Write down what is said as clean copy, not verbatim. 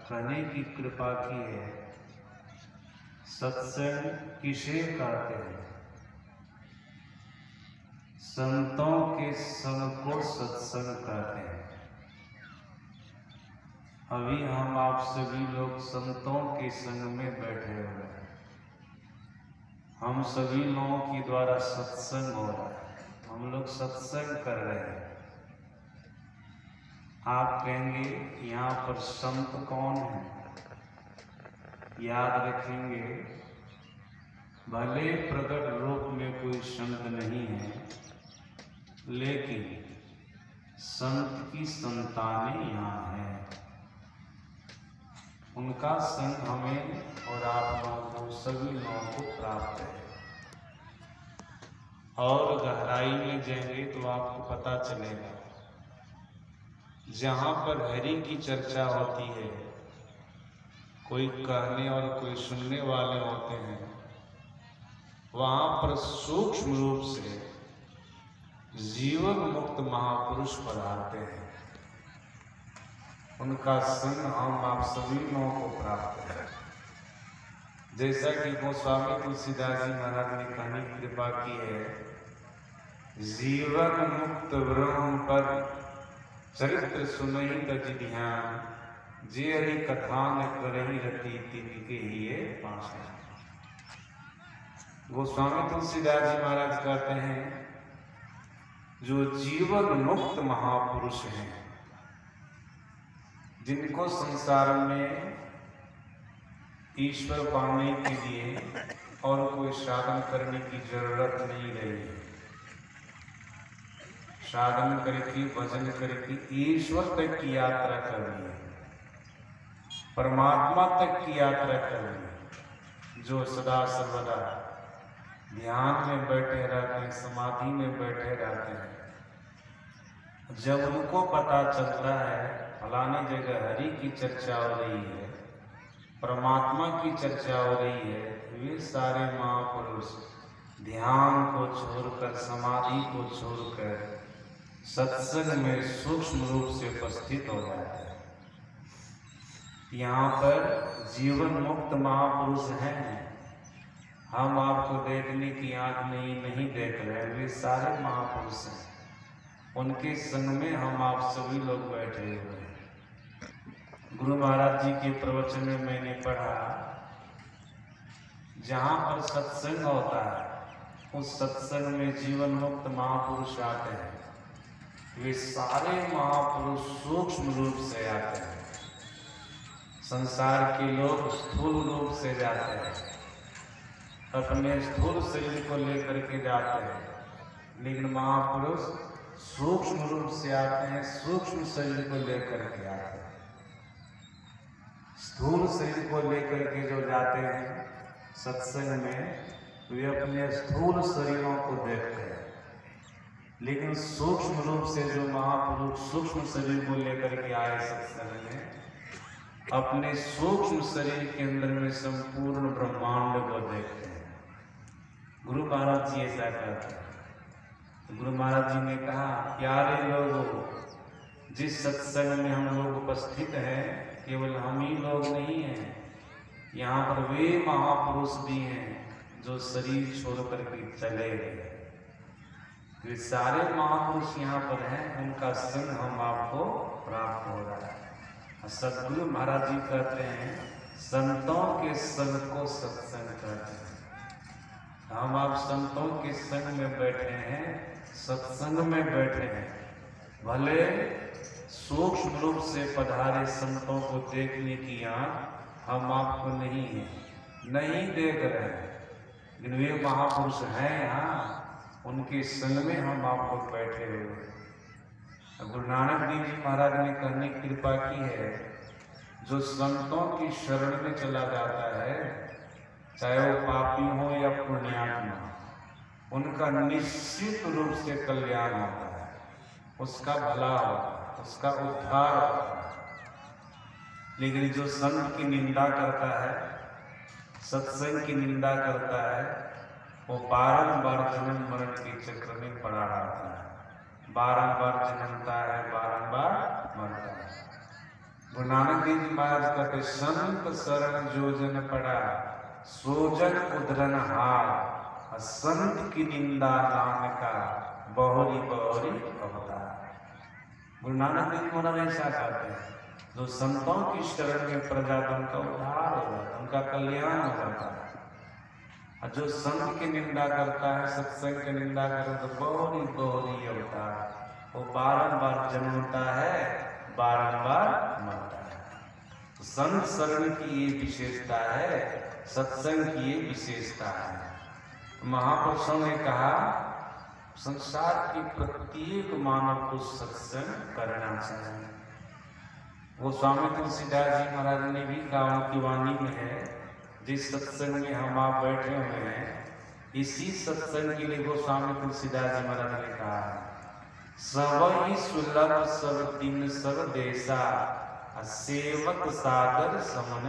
कहने की कृपा की है। सत्संग किसे कहते हैं? संतों के संग को सत्संग कहते हैं। अभी हम आप सभी लोग संतों के संग में बैठे हुए हैं। हम सभी लोगों के द्वारा सत्संग हो रहा है, हम लोग सत्संग कर रहे हैं। आप कहेंगे यहाँ पर संत कौन है? याद रखेंगे, भले प्रकट रूप में कोई संत नहीं है, लेकिन संत की संतानें यहाँ हैं। उनका संग हमें और आप लोगों को, सभी लोगों को प्राप्त है। और गहराई में जाएंगे तो आपको पता चलेगा, जहाँ पर हरि की चर्चा होती है, कोई कहने और कोई सुनने वाले होते हैं, वहाँ पर सूक्ष्म रूप से जीवन मुक्त महापुरुष पधारते हैं। उनका संग हम आप सभी लोगों को प्राप्त है। जैसा कि गोस्वामी तुलसीदास जी महाराज ने कहने की कृपा की है, जीवन मुक्त ब्रह्म पर चरित्र सुनहि तज ध्यान, जे हरि कथा न करहि रति तिनके हिये पाषाण। गोस्वामी तुलसीदास जी महाराज कहते हैं, जो जीवन मुक्त महापुरुष हैं, जिनको संसार में ईश्वर पाने के लिए और कोई साधन करने की जरूरत नहीं रही है। साधन करके, भजन करके ईश्वर तक की यात्रा करनी है, परमात्मा तक की यात्रा करनी है। जो सदा सर्वदा ध्यान में बैठे रहते हैं, समाधि में बैठे रहते हैं, जब उनको पता चलता है फलानी जगह हरि की चर्चा हो रही है, परमात्मा की चर्चा हो रही है, वे सारे महापुरुष ध्यान को छोड़कर, समाधि को छोड़कर सत्संग में सूक्ष्म रूप से उपस्थित हो जाते हैं। यहाँ पर जीवन मुक्त महापुरुष हैं। हम आपको देखने की आंख नहीं देख रहे, वे सारे महापुरुष हैं। उनके संग में हम आप सभी लोग बैठे हुए हैं। गुरु महाराज जी के प्रवचन में मैंने पढ़ा, जहाँ पर सत्संग होता है, उस सत्संग में जीवन मुक्त महापुरुष आते हैं। वे सारे महापुरुष सूक्ष्म रूप से आते हैं। संसार के लोग स्थूल रूप से जाते हैं, अपने स्थूल शरीर को लेकर के जाते हैं, लेकिन महापुरुष सूक्ष्म रूप से आते हैं, सूक्ष्म शरीर को लेकर के आते हैं। स्थूल शरीर को लेकर के जो जाते हैं सत्संग में, वे अपने स्थूल शरीरों को देखते हैं, लेकिन सूक्ष्म रूप से जो महापुरुष सूक्ष्म शरीर को लेकर के आए सत्संग में, अपने सूक्ष्म शरीर के अंदर में संपूर्ण ब्रह्मांड को देखते हैं। गुरु महाराज जी ऐसा कहते हैं। गुरु महाराज जी ने कहा, प्यारे लोगों, जिस सत्संग में हम लोग उपस्थित हैं, केवल हम ही लोग नहीं हैं, यहाँ पर वे महापुरुष भी हैं जो शरीर छोड़ करके चले गए। वे सारे महापुरुष यहाँ पर हैं, उनका संग हम आपको प्राप्त हो रहा है। सदगुरु महाराज जी कहते हैं, संतों के संग को सत्संग कहते हैं। हम आप संतों के संग में बैठे हैं, सत्संग में बैठे हैं। भले सूक्ष्म रूप से पधारे संतों को देखने की आँख हम आपको नहीं देख रहे हैं, लेकिन वे महापुरुष हैं यहाँ, उनके संग में हम आपको बैठे हुए हैं। गुरु नानक देव जी महाराज ने कहने की कृपा की है, जो संतों की शरण में चला जाता है, चाहे वो पापी हो या पुण्यात्मा, उनका निश्चित रूप से कल्याण होता है, उसका भला होता है, उसका उद्धार होता है। लेकिन जो संत की निंदा करता है, सत्संग की निंदा करता है, वो बारंबार जन्म मरण के चक्र में पड़ा रहता है, बारंबार जन्मता है, बारंबार मरता है। गुरु नानक देव जी महाराज कहते संत शरण जो जन पड़ा सोजन उधरन हार, संत की निंदा नाम का बहुरी बहुरी अवतार। गुरु नानक देव जी महाराज ऐसा कहते हैं जो संतों की शरण में प्रजाजन का उद्धार हो जाता, उनका कल्याण हो जाता है। और जो संत की निंदा करता है, सत्संग की निंदा करे तो बहुरी बहुरी अवतार, वो बारंबार जन्मता है, बारंबार मरता है। तो संत शरण की ये विशेषता है, सत्संग की ये विशेषता है। महापुरुषों ने कहा संसार के प्रत्येक मानव को सत्संग करना चाहिए। वो स्वामी तुलसीदास जी महाराज ने भी कहा, उनकी वाणी में है, जिस सत्संग में हम आप बैठे हुए हैं, इसी सत्संग के लिए वो स्वामी तुलसीदास जी महाराज ने कहा है, सबई सुलभ सब दिन सब देशा, सेवक सादर समन